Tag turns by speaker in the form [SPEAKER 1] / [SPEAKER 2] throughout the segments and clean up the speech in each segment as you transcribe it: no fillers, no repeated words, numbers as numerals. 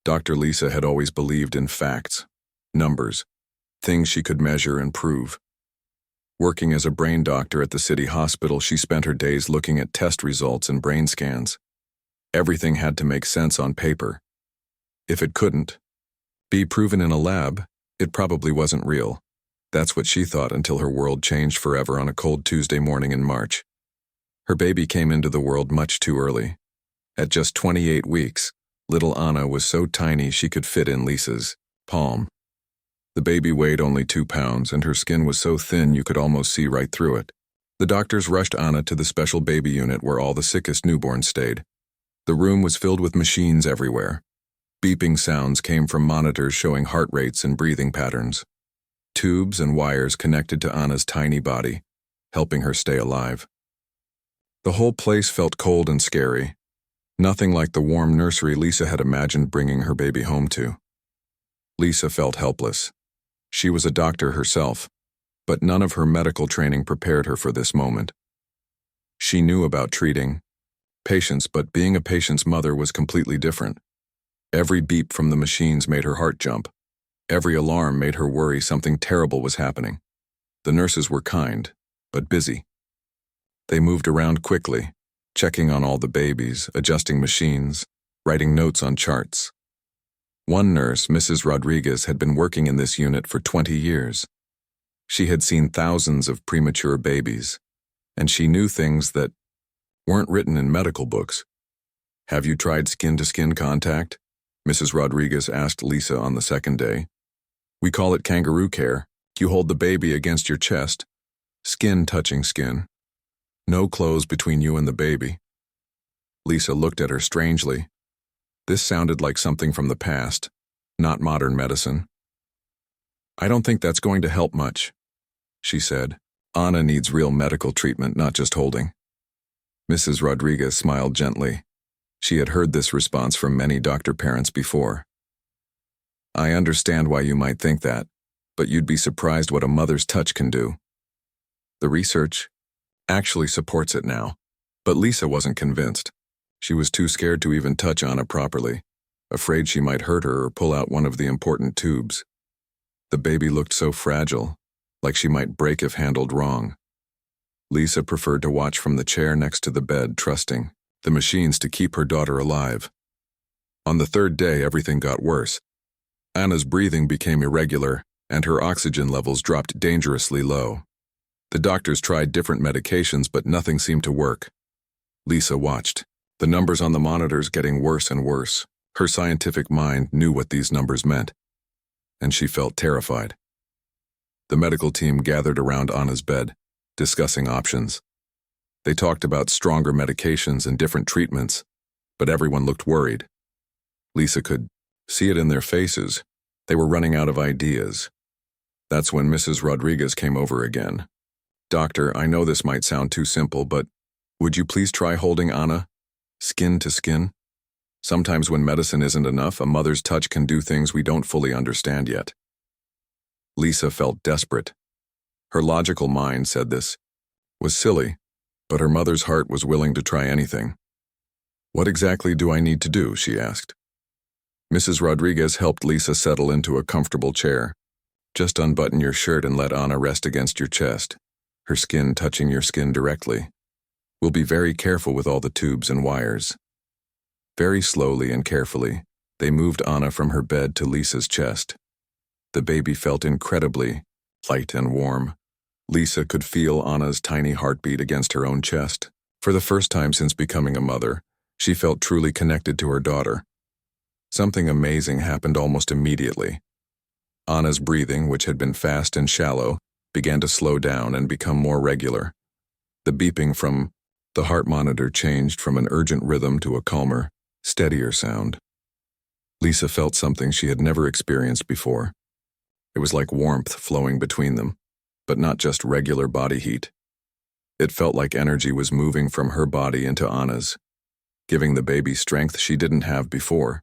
[SPEAKER 1] Dr. Lisa had always believed in facts, numbers, things she could measure and prove. Working as a brain doctor at the city hospital, she spent her days looking at test results and brain scans. Everything had to make sense on paper. If it couldn't be proven in a lab, it probably wasn't real. That's what she thought until her world changed forever on a cold Tuesday morning in March. Her baby came into the world much too early. At just 28 weeks, little Anna was so tiny she could fit in Lisa's palm. The baby weighed only 2 pounds, and her skin was so thin you could almost see right through it. The doctors rushed Anna to the special baby unit where all the sickest newborns stayed. The room was filled with machines everywhere. Beeping sounds came from monitors showing heart rates and breathing patterns. Tubes and wires connected to Anna's tiny body, helping her stay alive. The whole place felt cold and scary. Nothing like the warm nursery Lisa had imagined bringing her baby home to. Lisa felt helpless. She was a doctor herself, but none of her medical training prepared her for this moment. She knew about treating patients, but being a patient's mother was completely different. Every beep from the machines made her heart jump. Every alarm made her worry something terrible was happening. The nurses were kind, but busy. They moved around quickly, checking on all the babies, adjusting machines, writing notes on charts. One nurse, Mrs. Rodriguez, had been working in this unit for 20 years. She had seen thousands of premature babies, and she knew things that weren't written in medical books. "Have you tried skin-to-skin contact?" Mrs. Rodriguez asked Lisa on the second day. "We call it kangaroo care. You hold the baby against your chest, skin touching skin. No clothes between you and the baby." Lisa looked at her strangely. This sounded like something from the past, not modern medicine. "I don't think that's going to help much," she said. "Anna needs real medical treatment, not just holding." Mrs. Rodriguez smiled gently. She had heard this response from many doctor parents before. "I understand why you might think that, but you'd be surprised what a mother's touch can do. The research actually supports it now." But Lisa wasn't convinced. She was too scared to even touch Anna properly, afraid she might hurt her or pull out one of the important tubes. The baby looked so fragile, like she might break if handled wrong. Lisa preferred to watch from the chair next to the bed, trusting the machines to keep her daughter alive. On the third day, everything got worse. Anna's breathing became irregular, and her oxygen levels dropped dangerously low. The doctors tried different medications, but nothing seemed to work. Lisa watched, the numbers on the monitors getting worse and worse. Her scientific mind knew what these numbers meant, and she felt terrified. The medical team gathered around Anna's bed, discussing options. They talked about stronger medications and different treatments, but everyone looked worried. Lisa could see it in their faces. They were running out of ideas. That's when Mrs. Rodriguez came over again. "Doctor, I know this might sound too simple, but would you please try holding Anna, skin to skin? Sometimes when medicine isn't enough, a mother's touch can do things we don't fully understand yet." Lisa felt desperate. Her logical mind said this was silly, but her mother's heart was willing to try anything. "What exactly do I need to do?" she asked. Mrs. Rodriguez helped Lisa settle into a comfortable chair. "Just unbutton your shirt and let Anna rest against your chest, her skin touching your skin directly. We'll be very careful with all the tubes and wires." Very slowly and carefully, they moved Anna from her bed to Lisa's chest. The baby felt incredibly light and warm. Lisa could feel Anna's tiny heartbeat against her own chest. For the first time since becoming a mother, she felt truly connected to her daughter. Something amazing happened almost immediately. Anna's breathing, which had been fast and shallow, began to slow down and become more regular. The beeping from the heart monitor changed from an urgent rhythm to a calmer, steadier sound. Lisa felt something she had never experienced before. It was like warmth flowing between them, but not just regular body heat. It felt like energy was moving from her body into Anna's, giving the baby strength she didn't have before.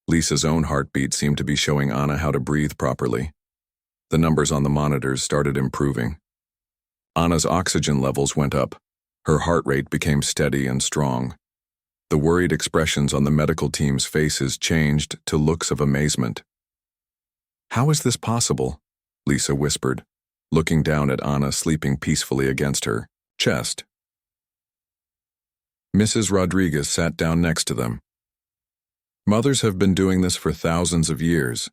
[SPEAKER 1] Lisa's own heartbeat seemed to be showing Anna how to breathe properly. The numbers on the monitors started improving. Anna's oxygen levels went up. Her heart rate became steady and strong. The worried expressions on the medical team's faces changed to looks of amazement. "How is this possible?" Lisa whispered, looking down at Anna sleeping peacefully against her chest. Mrs. Rodriguez sat down next to them. "Mothers have been doing this for thousands of years.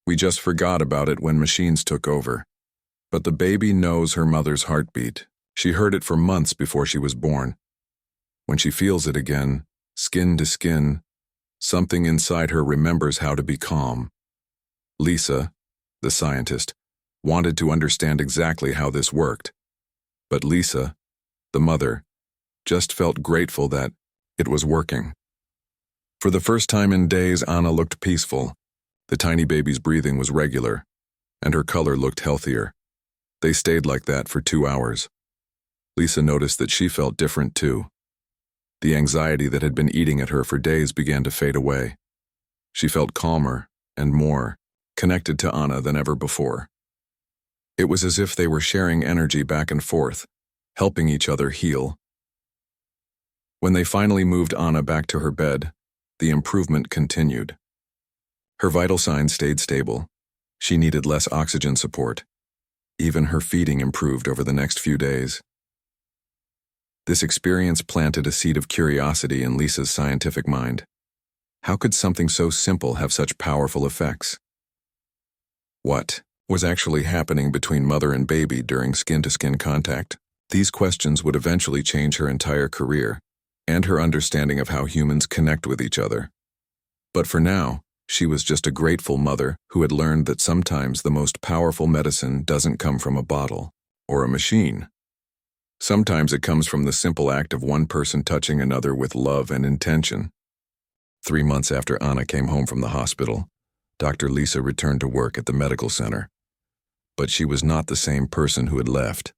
[SPEAKER 1] We just forgot about it when machines took over. But the baby knows her mother's heartbeat. She heard it for months before she was born. When she feels it again, skin to skin, something inside her remembers how to be calm." Lisa, the scientist, wanted to understand exactly how this worked. But Lisa, the mother, just felt grateful that it was working. For the first time in days, Anna looked peaceful. The tiny baby's breathing was regular, and her color looked healthier. They stayed like that for 2 hours. Lisa noticed that she felt different too. The anxiety that had been eating at her for days began to fade away. She felt calmer and more connected to Anna than ever before. It was as if they were sharing energy back and forth, helping each other heal. When they finally moved Anna back to her bed, the improvement continued. Her vital signs stayed stable. She needed less oxygen support. Even her feeding improved over the next few days. This experience planted a seed of curiosity in Lisa's scientific mind. How could something so simple have such powerful effects? What was actually happening between mother and baby during skin-to-skin contact? These questions would eventually change her entire career and her understanding of how humans connect with each other. But for now, she was just a grateful mother who had learned that sometimes the most powerful medicine doesn't come from a bottle or a machine. Sometimes it comes from the simple act of one person touching another with love and intention. 3 months after Anna came home from the hospital, Dr. Lisa returned to work at the medical center. But she was not the same person who had left.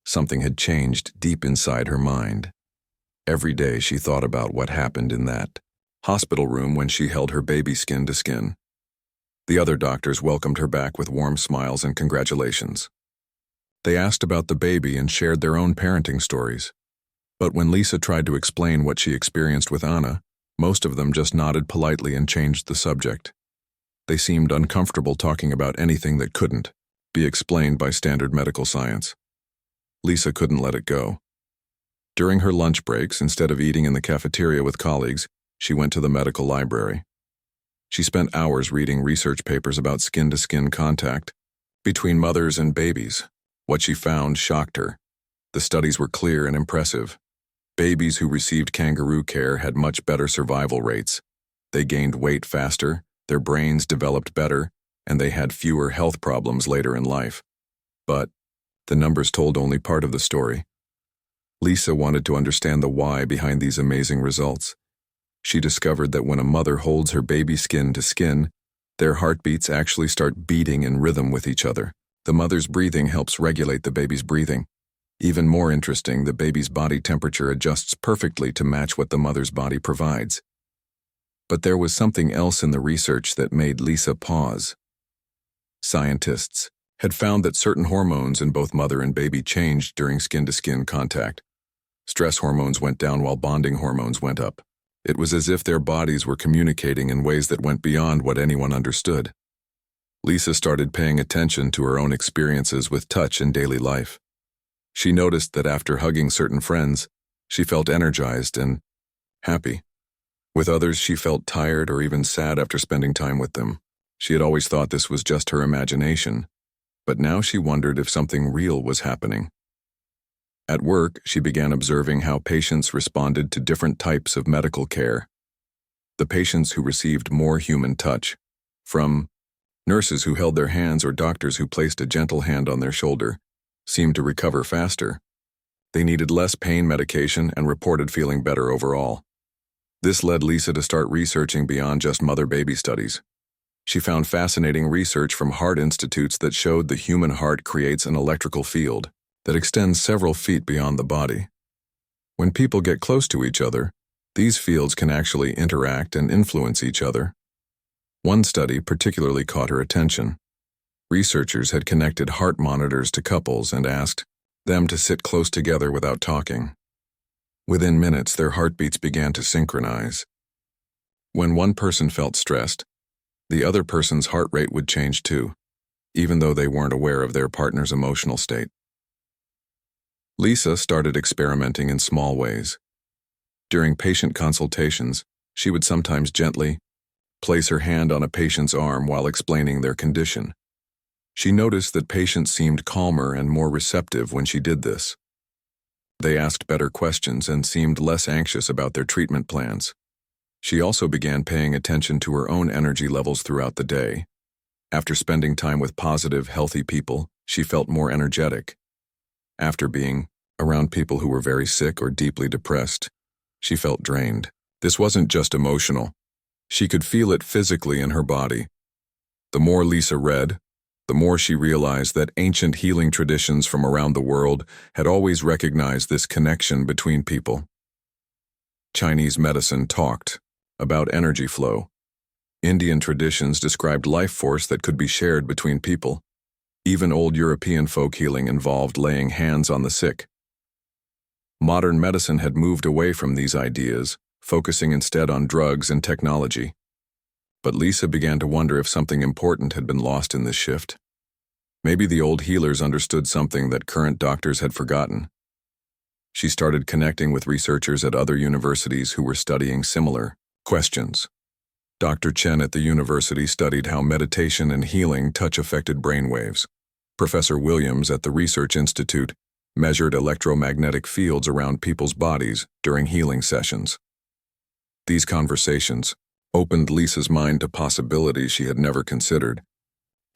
[SPEAKER 1] Something had changed deep inside her mind. Every day she thought about what happened in that hospital room when she held her baby skin to skin. The other doctors welcomed her back with warm smiles and congratulations. They asked about the baby and shared their own parenting stories. But when Lisa tried to explain what she experienced with Anna, most of them just nodded politely and changed the subject. They seemed uncomfortable talking about anything that couldn't be explained by standard medical science. Lisa couldn't let it go. During her lunch breaks, instead of eating in the cafeteria with colleagues, she went to the medical library. She spent hours reading research papers about skin-to-skin contact between mothers and babies. What she found shocked her. The studies were clear and impressive. Babies who received kangaroo care had much better survival rates. They gained weight faster, their brains developed better, and they had fewer health problems later in life. But the numbers told only part of the story. Lisa wanted to understand the why behind these amazing results. She discovered that when a mother holds her baby skin to skin, their heartbeats actually start beating in rhythm with each other. The mother's breathing helps regulate the baby's breathing. Even more interesting, the baby's body temperature adjusts perfectly to match what the mother's body provides. But there was something else in the research that made Lisa pause. Scientists had found that certain hormones in both mother and baby changed during skin-to-skin contact. Stress hormones went down while bonding hormones went up. It was as if their bodies were communicating in ways that went beyond what anyone understood. Lisa started paying attention to her own experiences with touch in daily life. She noticed that after hugging certain friends, she felt energized and happy. With others, she felt tired or even sad after spending time with them. She had always thought this was just her imagination, but now she wondered if something real was happening. At work, she began observing how patients responded to different types of medical care. The patients who received more human touch, from nurses who held their hands or doctors who placed a gentle hand on their shoulder, seemed to recover faster. They needed less pain medication and reported feeling better overall. This led Lisa to start researching beyond just mother-baby studies. She found fascinating research from heart institutes that showed the human heart creates an electrical field that extends several feet beyond the body. When people get close to each other, these fields can actually interact and influence each other. One study particularly caught her attention. Researchers had connected heart monitors to couples and asked them to sit close together without talking. Within minutes, their heartbeats began to synchronize. When one person felt stressed, the other person's heart rate would change too, even though they weren't aware of their partner's emotional state. Lisa started experimenting in small ways. During patient consultations, she would sometimes gently place her hand on a patient's arm while explaining their condition. She noticed that patients seemed calmer and more receptive when she did this. They asked better questions and seemed less anxious about their treatment plans. She also began paying attention to her own energy levels throughout the day. After spending time with positive, healthy people, she felt more energetic. After being around people who were very sick or deeply depressed, she felt drained. This wasn't just emotional. She could feel it physically in her body. The more Lisa read, the more she realized that ancient healing traditions from around the world had always recognized this connection between people. Chinese medicine talked about energy flow. Indian traditions described life force that could be shared between people. Even old European folk healing involved laying hands on the sick. Modern medicine had moved away from these ideas, focusing instead on drugs and technology. But Lisa began to wonder if something important had been lost in this shift. Maybe the old healers understood something that current doctors had forgotten. She started connecting with researchers at other universities who were studying similar questions. Dr. Chen at the university studied how meditation and healing touch affected brainwaves. Professor Williams at the Research Institute measured electromagnetic fields around people's bodies during healing sessions. These conversations opened Lisa's mind to possibilities she had never considered.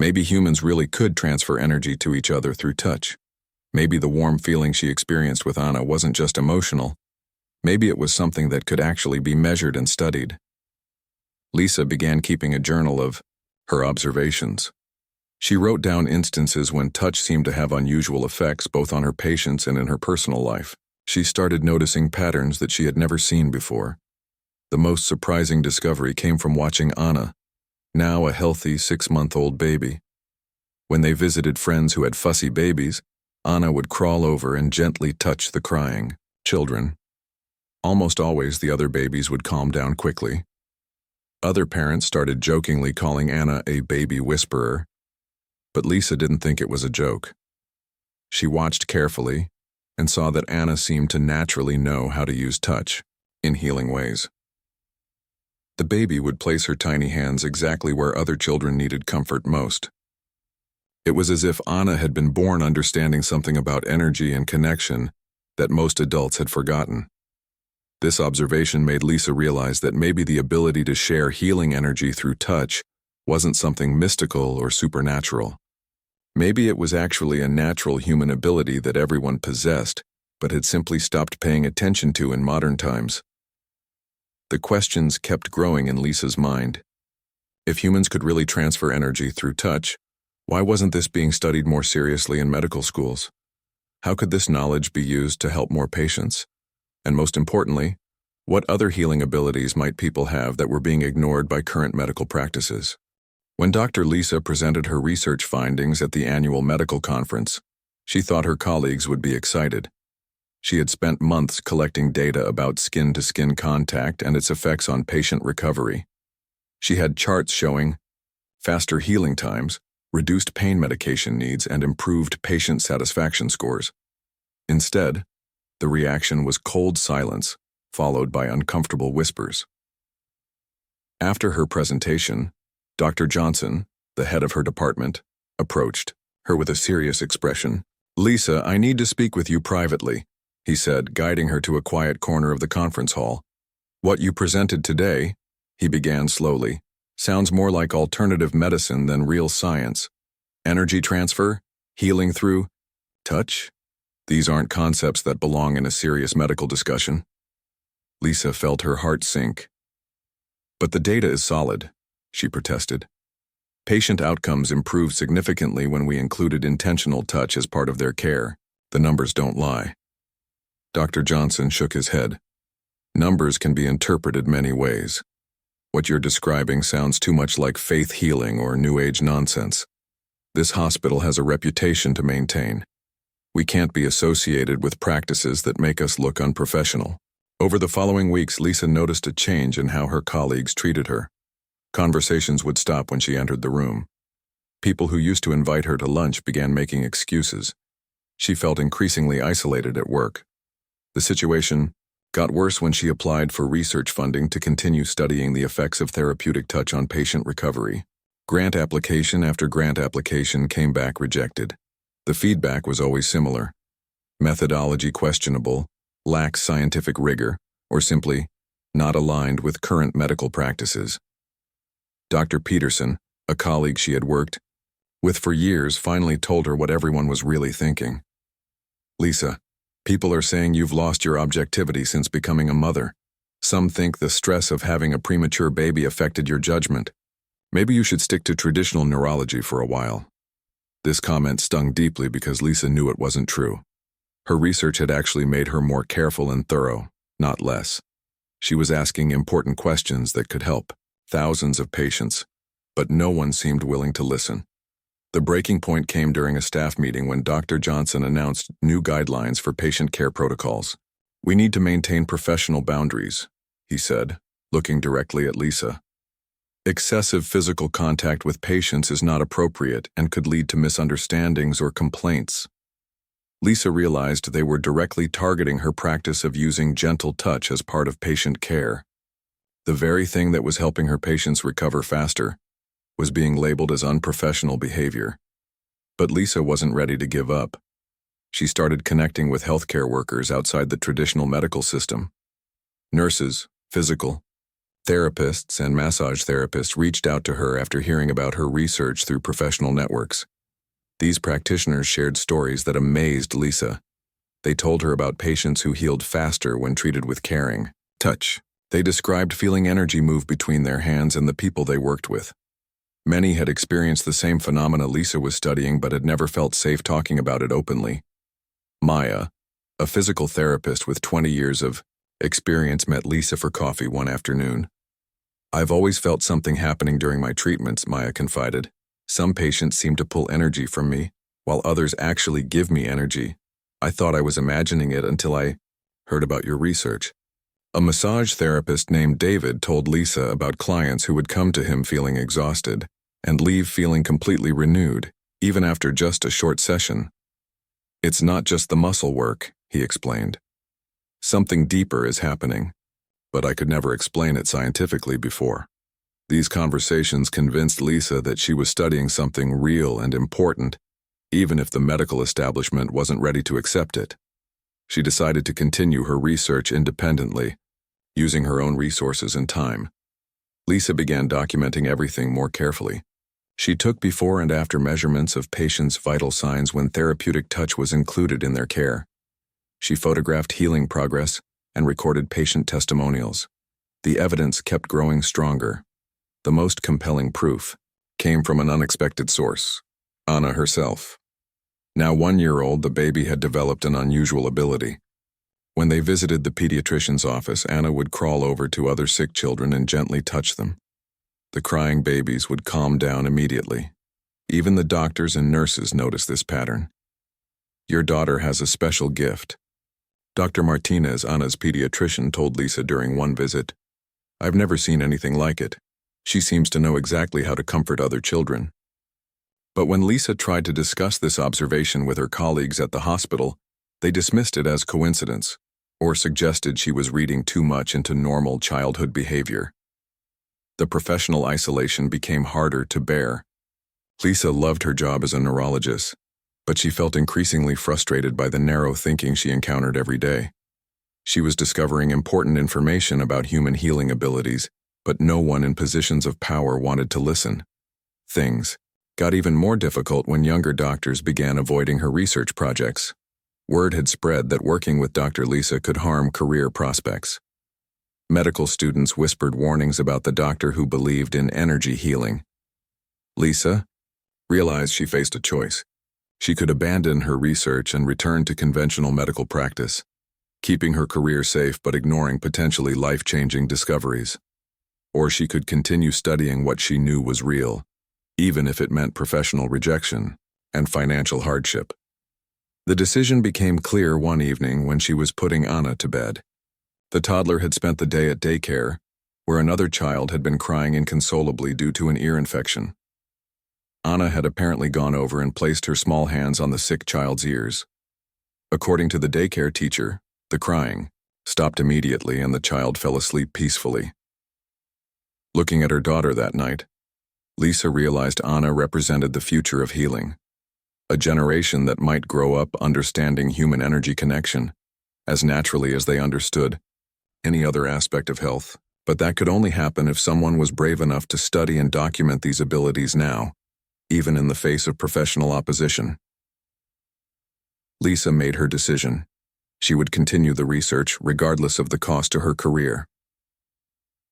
[SPEAKER 1] Maybe humans really could transfer energy to each other through touch. Maybe the warm feeling she experienced with Anna wasn't just emotional. Maybe it was something that could actually be measured and studied. Lisa began keeping a journal of her observations. She wrote down instances when touch seemed to have unusual effects both on her patients and in her personal life. She started noticing patterns that she had never seen before. The most surprising discovery came from watching Anna, now a healthy 6-month-old baby. When they visited friends who had fussy babies, Anna would crawl over and gently touch the crying children. Almost always the other babies would calm down quickly. Other parents started jokingly calling Anna a baby whisperer, but Lisa didn't think it was a joke. She watched carefully and saw that Anna seemed to naturally know how to use touch in healing ways. The baby would place her tiny hands exactly where other children needed comfort most. It was as if Anna had been born understanding something about energy and connection that most adults had forgotten. This observation made Lisa realize that maybe the ability to share healing energy through touch wasn't something mystical or supernatural. Maybe it was actually a natural human ability that everyone possessed, but had simply stopped paying attention to in modern times. The questions kept growing in Lisa's mind. If humans could really transfer energy through touch, why wasn't this being studied more seriously in medical schools? How could this knowledge be used to help more patients? And most importantly, what other healing abilities might people have that were being ignored by current medical practices? When Dr. Lisa presented her research findings at the annual medical conference, she thought her colleagues would be excited. She had spent months collecting data about skin-to-skin contact and its effects on patient recovery. She had charts showing faster healing times, reduced pain medication needs, and improved patient satisfaction scores. Instead, the reaction was cold silence, followed by uncomfortable whispers. After her presentation, Dr. Johnson, the head of her department, approached her with a serious expression. "Lisa, I need to speak with you privately," he said, guiding her to a quiet corner of the conference hall. "What you presented today," he began slowly, "sounds more like alternative medicine than real science. Energy transfer, healing through touch? These aren't concepts that belong in a serious medical discussion." Lisa felt her heart sink. "But the data is solid," she protested. "Patient outcomes improved significantly when we included intentional touch as part of their care. The numbers don't lie." Dr. Johnson shook his head. "Numbers can be interpreted many ways. What you're describing sounds too much like faith healing or New Age nonsense. This hospital has a reputation to maintain. We can't be associated with practices that make us look unprofessional. Over the following weeks, Lisa noticed a change in how her colleagues treated her. Conversations would stop when she entered the room. People who used to invite her to lunch began making excuses. She felt increasingly isolated at work. The situation got worse when she applied for research funding to continue studying the effects of therapeutic touch on patient recovery. Grant application after grant application came back rejected. The feedback was always similar: methodology questionable, lacks scientific rigor, or simply not aligned with current medical practices. Dr. Peterson, a colleague she had worked with for years, finally told her what everyone was really thinking. "Lisa, people are saying you've lost your objectivity since becoming a mother. Some think the stress of having a premature baby affected your judgment. Maybe you should stick to traditional neurology for a while." This comment stung deeply because Lisa knew it wasn't true. Her research had actually made her more careful and thorough, not less. She was asking important questions that could help thousands of patients, but no one seemed willing to listen. The breaking point came during a staff meeting when Dr. Johnson announced new guidelines for patient care protocols. "We need to maintain professional boundaries," he said, looking directly at Lisa. "Excessive physical contact with patients is not appropriate and could lead to misunderstandings or complaints." Lisa realized they were directly targeting her practice of using gentle touch as part of patient care. The very thing that was helping her patients recover faster was being labeled as unprofessional behavior. But Lisa wasn't ready to give up. She started connecting with healthcare workers outside the traditional medical system. Nurses, physical therapists, and massage therapists reached out to her after hearing about her research through professional networks. These practitioners shared stories that amazed Lisa. They told her about patients who healed faster when treated with caring touch. They described feeling energy move between their hands and the people they worked with. Many had experienced the same phenomena Lisa was studying but had never felt safe talking about it openly. Maya, a physical therapist with 20 years of experience, met Lisa for coffee one afternoon. "I've always felt something happening during my treatments," Maya confided. "Some patients seem to pull energy from me, while others actually give me energy. I thought I was imagining it until I heard about your research." A massage therapist named David told Lisa about clients who would come to him feeling exhausted and leave feeling completely renewed, even after just a short session. "It's not just the muscle work," he explained. "Something deeper is happening, but I could never explain it scientifically before." These conversations convinced Lisa that she was studying something real and important, even if the medical establishment wasn't ready to accept it. She decided to continue her research independently, using her own resources and time. Lisa began documenting everything more carefully. She took before and after measurements of patients' vital signs when therapeutic touch was included in their care. She photographed healing progress and recorded patient testimonials. The evidence kept growing stronger. The most compelling proof came from an unexpected source: Anna herself. Now 1-year-old, the baby had developed an unusual ability. When they visited the pediatrician's office, Anna would crawl over to other sick children and gently touch them. The crying babies would calm down immediately. Even the doctors and nurses noticed this pattern. "Your daughter has a special gift," Dr. Martinez, Anna's pediatrician, told Lisa during one visit. "I've never seen anything like it. She seems to know exactly how to comfort other children." But when Lisa tried to discuss this observation with her colleagues at the hospital, they dismissed it as coincidence, or suggested she was reading too much into normal childhood behavior. The professional isolation became harder to bear. Lisa loved her job as a neurologist, but she felt increasingly frustrated by the narrow thinking she encountered every day. She was discovering important information about human healing abilities, but no one in positions of power wanted to listen. Things got even more difficult when younger doctors began avoiding her research projects. Word had spread that working with Dr. Lisa could harm career prospects. Medical students whispered warnings about the doctor who believed in energy healing. Lisa realized she faced a choice. She could abandon her research and return to conventional medical practice, keeping her career safe but ignoring potentially life-changing discoveries. Or she could continue studying what she knew was real, even if it meant professional rejection and financial hardship. The decision became clear one evening when she was putting Anna to bed. The toddler had spent the day at daycare, where another child had been crying inconsolably due to an ear infection. Anna had apparently gone over and placed her small hands on the sick child's ears. According to the daycare teacher, the crying stopped immediately and the child fell asleep peacefully. Looking at her daughter that night, Lisa realized Anna represented the future of healing, a generation that might grow up understanding human energy connection as naturally as they understood any other aspect of health. But that could only happen if someone was brave enough to study and document these abilities now, even in the face of professional opposition. Lisa made her decision. She would continue the research regardless of the cost to her career.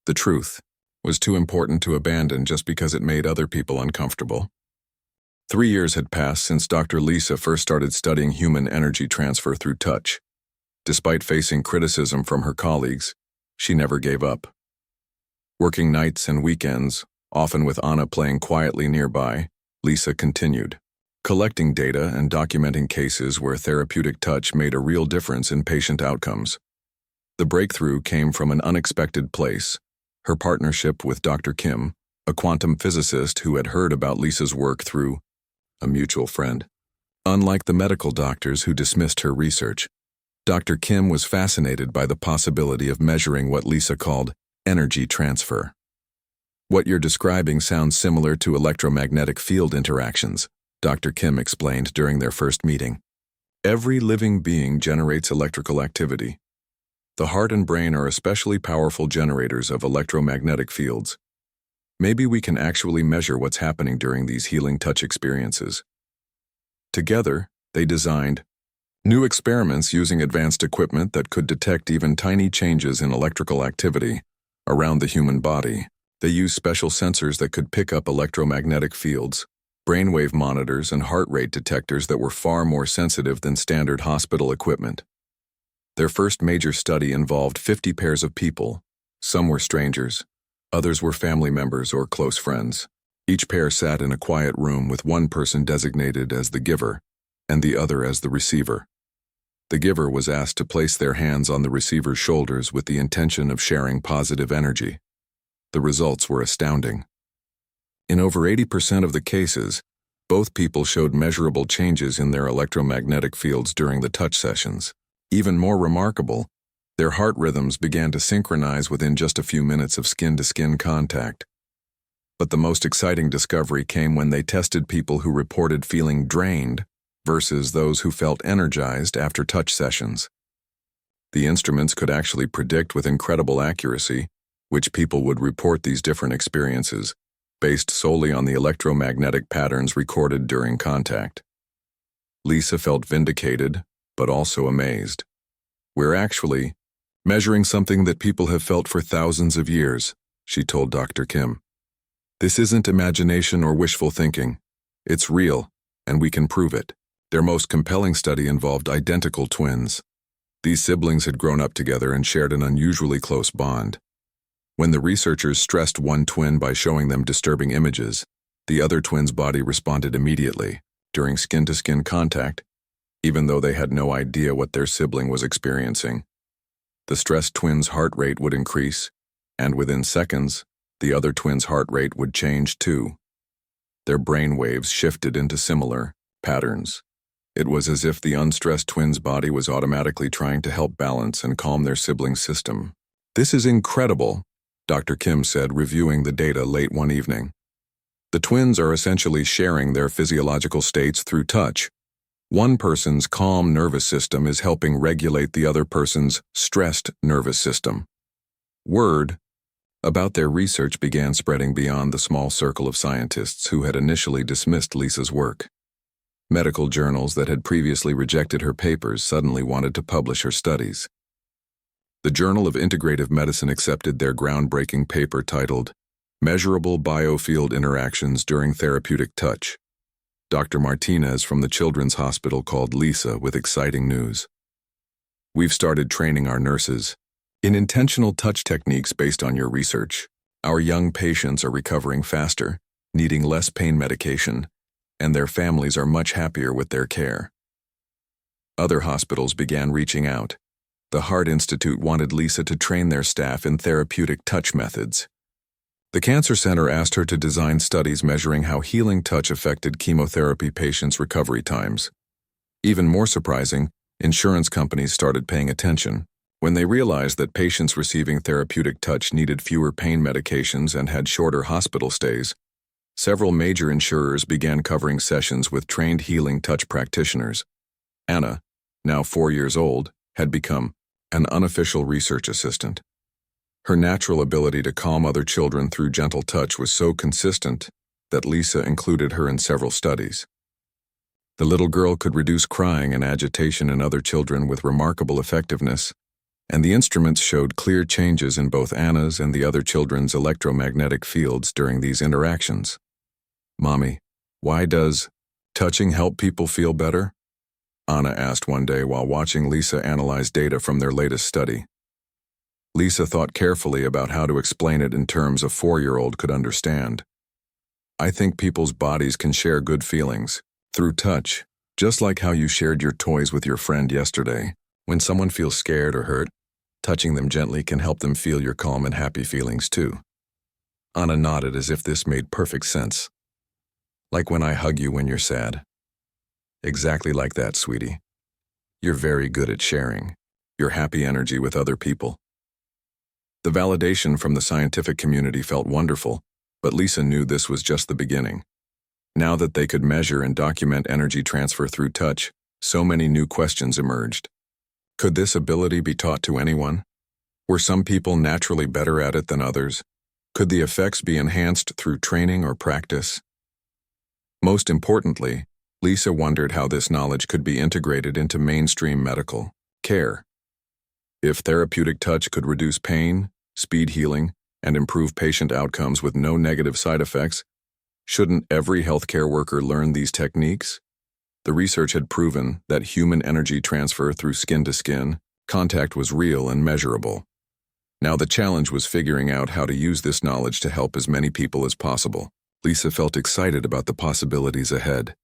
[SPEAKER 1] The truth was too important to abandon just because it made other people uncomfortable. 3 years had passed since Dr. Lisa first started studying human energy transfer through touch. Despite facing criticism from her colleagues, she never gave up. Working nights and weekends, often with Anna playing quietly nearby, Lisa continued, collecting data and documenting cases where therapeutic touch made a real difference in patient outcomes. The breakthrough came from an unexpected place: her partnership with Dr. Kim, a quantum physicist who had heard about Lisa's work through a mutual friend. Unlike the medical doctors who dismissed her research, Dr. Kim was fascinated by the possibility of measuring what Lisa called energy transfer. "What you're describing sounds similar to electromagnetic field interactions," Dr. Kim explained during their first meeting. "Every living being generates electrical activity. The heart and brain are especially powerful generators of electromagnetic fields. Maybe we can actually measure what's happening during these healing touch experiences." Together, they designed new experiments using advanced equipment that could detect even tiny changes in electrical activity around the human body. They used special sensors that could pick up electromagnetic fields, brainwave monitors, and heart rate detectors that were far more sensitive than standard hospital equipment. Their first major study involved 50 pairs of people. Some were strangers, others were family members or close friends. Each pair sat in a quiet room with one person designated as the giver and the other as the receiver. The giver was asked to place their hands on the receiver's shoulders with the intention of sharing positive energy. The results were astounding. In over 80% of the cases, both people showed measurable changes in their electromagnetic fields during the touch sessions. Even more remarkable, their heart rhythms began to synchronize within just a few minutes of skin-to-skin contact. But the most exciting discovery came when they tested people who reported feeling drained versus those who felt energized after touch sessions. The instruments could actually predict with incredible accuracy which people would report these different experiences, based solely on the electromagnetic patterns recorded during contact. Lisa felt vindicated, but also amazed. "We're actually measuring something that people have felt for thousands of years," she told Dr. Kim. "This isn't imagination or wishful thinking. It's real, and we can prove it." Their most compelling study involved identical twins. These siblings had grown up together and shared an unusually close bond. When the researchers stressed one twin by showing them disturbing images, the other twin's body responded immediately, during skin-to-skin contact, even though they had no idea what their sibling was experiencing. The stressed twin's heart rate would increase, and within seconds, the other twin's heart rate would change too. Their brain waves shifted into similar patterns. It was as if the unstressed twin's body was automatically trying to help balance and calm their sibling's system. "This is incredible," Dr. Kim said, reviewing the data late one evening. "The twins are essentially sharing their physiological states through touch. One person's calm nervous system is helping regulate the other person's stressed nervous system." Word about their research began spreading beyond the small circle of scientists who had initially dismissed Lisa's work. Medical journals that had previously rejected her papers suddenly wanted to publish her studies. The Journal of Integrative Medicine accepted their groundbreaking paper titled "Measurable Biofield Interactions During Therapeutic Touch." Dr. Martinez from the Children's Hospital called Lisa with exciting news. "We've started training our nurses in intentional touch techniques based on your research. Our young patients are recovering faster, needing less pain medication, and their families are much happier with their care." Other hospitals began reaching out. The Heart Institute wanted Lisa to train their staff in therapeutic touch methods. The Cancer Center asked her to design studies measuring how healing touch affected chemotherapy patients' recovery times. Even more surprising, insurance companies started paying attention. When they realized that patients receiving therapeutic touch needed fewer pain medications and had shorter hospital stays, several major insurers began covering sessions with trained healing touch practitioners. Anna, now 4 years old, had become an unofficial research assistant. Her natural ability to calm other children through gentle touch was so consistent that Lisa included her in several studies. The little girl could reduce crying and agitation in other children with remarkable effectiveness, and the instruments showed clear changes in both Anna's and the other children's electromagnetic fields during these interactions. "Mommy, why does touching help people feel better?" Anna asked one day while watching Lisa analyze data from their latest study. Lisa thought carefully about how to explain it in terms a 4-year-old could understand. "I think people's bodies can share good feelings through touch, just like how you shared your toys with your friend yesterday. When someone feels scared or hurt, touching them gently can help them feel your calm and happy feelings too." Anna nodded as if this made perfect sense. "Like when I hug you when you're sad." "Exactly like that, sweetie. You're very good at sharing your happy energy with other people." The validation from the scientific community felt wonderful, but Lisa knew this was just the beginning. Now that they could measure and document energy transfer through touch, so many new questions emerged. Could this ability be taught to anyone? Were some people naturally better at it than others? Could the effects be enhanced through training or practice? Most importantly, Lisa wondered how this knowledge could be integrated into mainstream medical care. If therapeutic touch could reduce pain, speed healing, and improve patient outcomes with no negative side effects, shouldn't every healthcare worker learn these techniques? The research had proven that human energy transfer through skin-to-skin contact was real and measurable. Now the challenge was figuring out how to use this knowledge to help as many people as possible. Lisa felt excited about the possibilities ahead,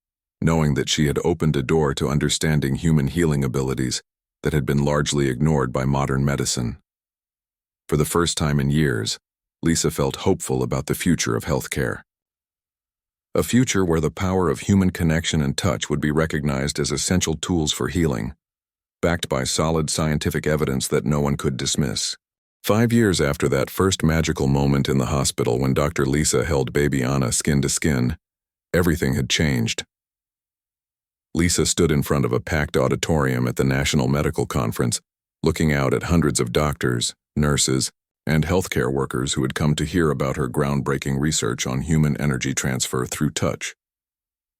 [SPEAKER 1] knowing that she had opened a door to understanding human healing abilities that had been largely ignored by modern medicine. For the first time in years, Lisa felt hopeful about the future of healthcare. A future where the power of human connection and touch would be recognized as essential tools for healing, backed by solid scientific evidence that no one could dismiss. 5 years after that first magical moment in the hospital when Dr. Lisa held baby Anna skin to skin, everything had changed. Lisa stood in front of a packed auditorium at the National Medical Conference, looking out at hundreds of doctors, nurses, and healthcare workers who had come to hear about her groundbreaking research on human energy transfer through touch.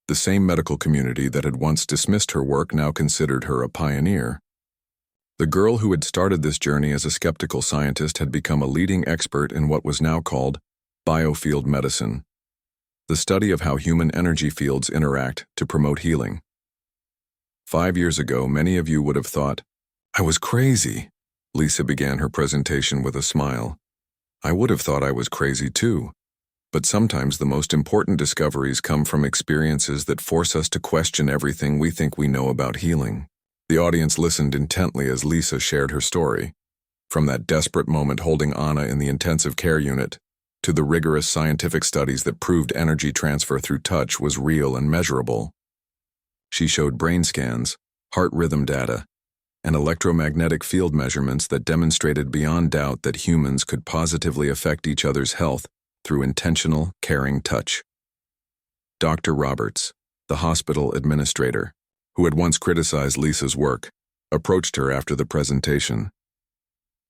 [SPEAKER 1] The same medical community that had once dismissed her work now considered her a pioneer. The girl who had started this journey as a skeptical scientist had become a leading expert in what was now called biofield medicine, the study of how human energy fields interact to promote healing. 5 years ago, many of you would have thought, "I was crazy." Lisa began her presentation with a smile. "I would have thought I was crazy too. But sometimes the most important discoveries come from experiences that force us to question everything we think we know about healing." The audience listened intently as Lisa shared her story, from that desperate moment holding Anna in the intensive care unit, to the rigorous scientific studies that proved energy transfer through touch was real and measurable. She showed brain scans, heart rhythm data, and electromagnetic field measurements that demonstrated beyond doubt that humans could positively affect each other's health through intentional, caring touch. Dr. Roberts, the hospital administrator, who had once criticized Lisa's work, approached her after the presentation.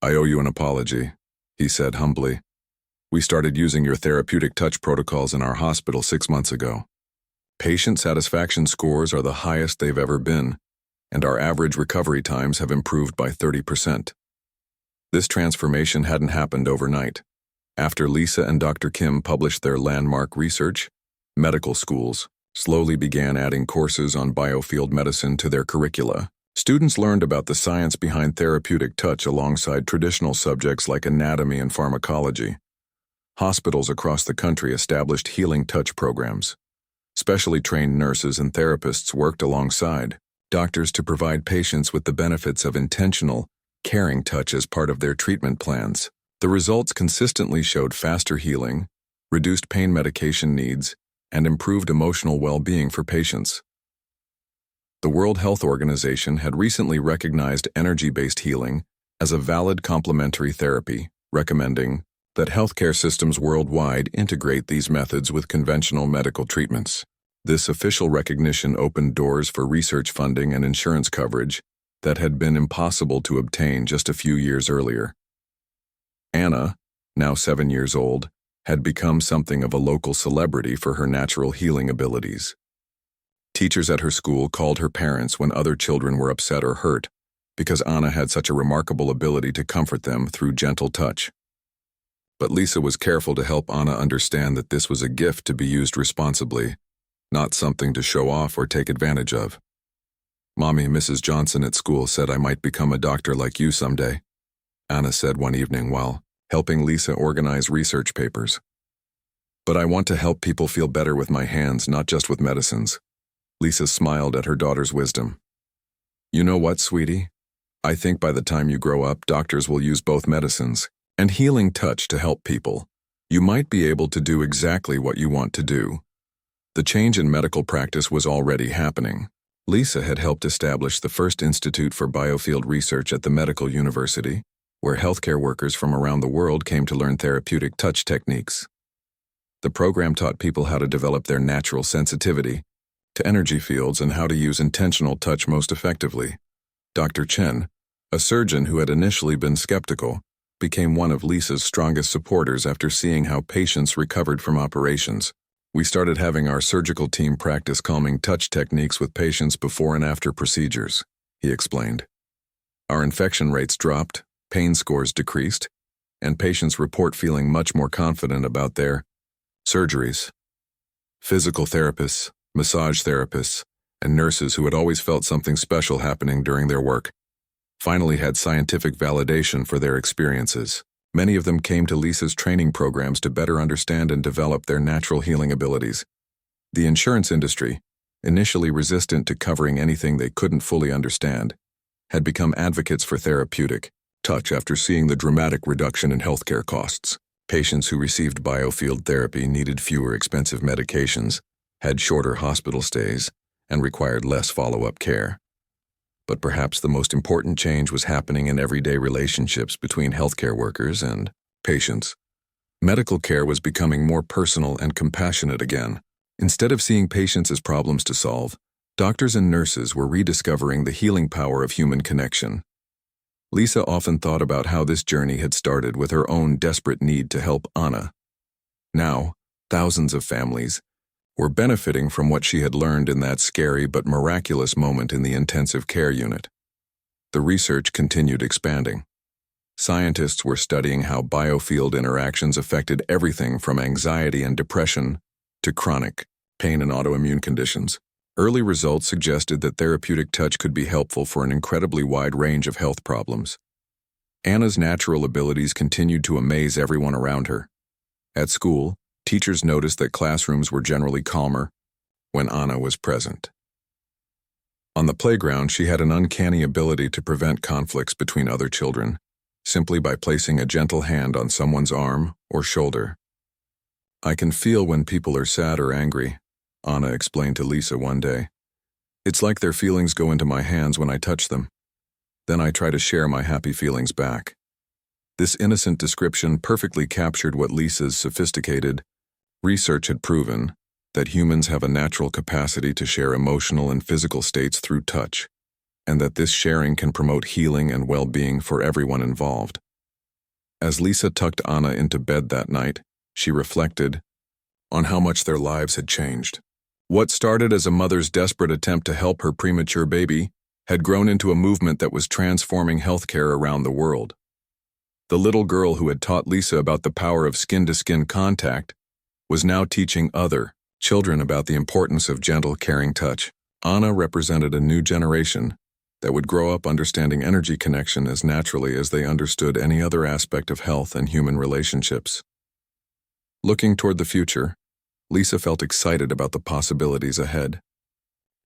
[SPEAKER 1] "I owe you an apology," he said humbly. "We started using your therapeutic touch protocols in our hospital 6 months ago. Patient satisfaction scores are the highest they've ever been, and our average recovery times have improved by 30%. This transformation hadn't happened overnight. After Lisa and Dr. Kim published their landmark research, medical schools slowly began adding courses on biofield medicine to their curricula. Students learned about the science behind therapeutic touch alongside traditional subjects like anatomy and pharmacology. Hospitals across the country established healing touch programs. Specially trained nurses and therapists worked alongside, doctors to provide patients with the benefits of intentional, caring touch as part of their treatment plans. The results consistently showed faster healing, reduced pain medication needs, and improved emotional well-being for patients. The World Health Organization had recently recognized energy-based healing as a valid complementary therapy, recommending that healthcare systems worldwide integrate these methods with conventional medical treatments. This official recognition opened doors for research funding and insurance coverage that had been impossible to obtain just a few years earlier. Anna, now 7 years old, had become something of a local celebrity for her natural healing abilities. Teachers at her school called her parents when other children were upset or hurt because Anna had such a remarkable ability to comfort them through gentle touch. But Lisa was careful to help Anna understand that this was a gift to be used responsibly, not something to show off or take advantage of. "Mommy, Mrs. Johnson at school said I might become a doctor like you someday," Anna said one evening while helping Lisa organize research papers. "But I want to help people feel better with my hands, not just with medicines." Lisa smiled at her daughter's wisdom. "You know what, sweetie? I think by the time you grow up, doctors will use both medicines and healing touch to help people. You might be able to do exactly what you want to do." The change in medical practice was already happening. Lisa had helped establish the first Institute for Biofield Research at the Medical University, where healthcare workers from around the world came to learn therapeutic touch techniques. The program taught people how to develop their natural sensitivity to energy fields and how to use intentional touch most effectively. Dr. Chen, a surgeon who had initially been skeptical, became one of Lisa's strongest supporters after seeing how patients recovered from operations. "We started having our surgical team practice calming touch techniques with patients before and after procedures," he explained. "Our infection rates dropped, pain scores decreased, and patients report feeling much more confident about their surgeries." Physical therapists, massage therapists, and nurses who had always felt something special happening during their work finally had scientific validation for their experiences. Many of them came to Lisa's training programs to better understand and develop their natural healing abilities. The insurance industry, initially resistant to covering anything they couldn't fully understand, had become advocates for therapeutic touch after seeing the dramatic reduction in healthcare costs. Patients who received biofield therapy needed fewer expensive medications, had shorter hospital stays, and required less follow-up care. But perhaps the most important change was happening in everyday relationships between healthcare workers and patients. Medical care was becoming more personal and compassionate again. Instead of seeing patients as problems to solve, doctors and nurses were rediscovering the healing power of human connection. Lisa often thought about how this journey had started with her own desperate need to help Anna. Now, thousands of families were benefiting from what she had learned in that scary but miraculous moment in the intensive care unit. The research continued expanding. Scientists were studying how biofield interactions affected everything from anxiety and depression to chronic pain and autoimmune conditions. Early results suggested that therapeutic touch could be helpful for an incredibly wide range of health problems. Anna's natural abilities continued to amaze everyone around her. At school, teachers noticed that classrooms were generally calmer when Anna was present. On the playground, she had an uncanny ability to prevent conflicts between other children, simply by placing a gentle hand on someone's arm or shoulder. "I can feel when people are sad or angry," Anna explained to Lisa one day. "It's like their feelings go into my hands when I touch them. Then I try to share my happy feelings back." This innocent description perfectly captured what Lisa's sophisticated research had proven, that humans have a natural capacity to share emotional and physical states through touch, and that this sharing can promote healing and well-being for everyone involved. As Lisa tucked Anna into bed that night, she reflected on how much their lives had changed. What started as a mother's desperate attempt to help her premature baby had grown into a movement that was transforming healthcare around the world. The little girl who had taught Lisa about the power of skin-to-skin contact was now teaching other children about the importance of gentle, caring touch. Anna represented a new generation that would grow up understanding energy connection as naturally as they understood any other aspect of health and human relationships. Looking toward the future, Lisa felt excited about the possibilities ahead.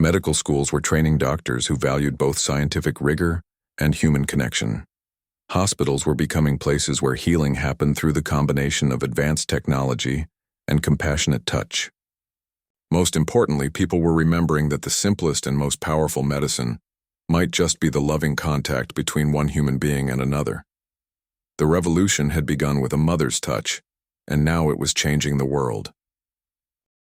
[SPEAKER 1] Medical schools were training doctors who valued both scientific rigor and human connection. Hospitals were becoming places where healing happened through the combination of advanced technology and compassionate touch. Most importantly, people were remembering that the simplest and most powerful medicine might just be the loving contact between one human being and another. The revolution had begun with a mother's touch, and now it was changing the world.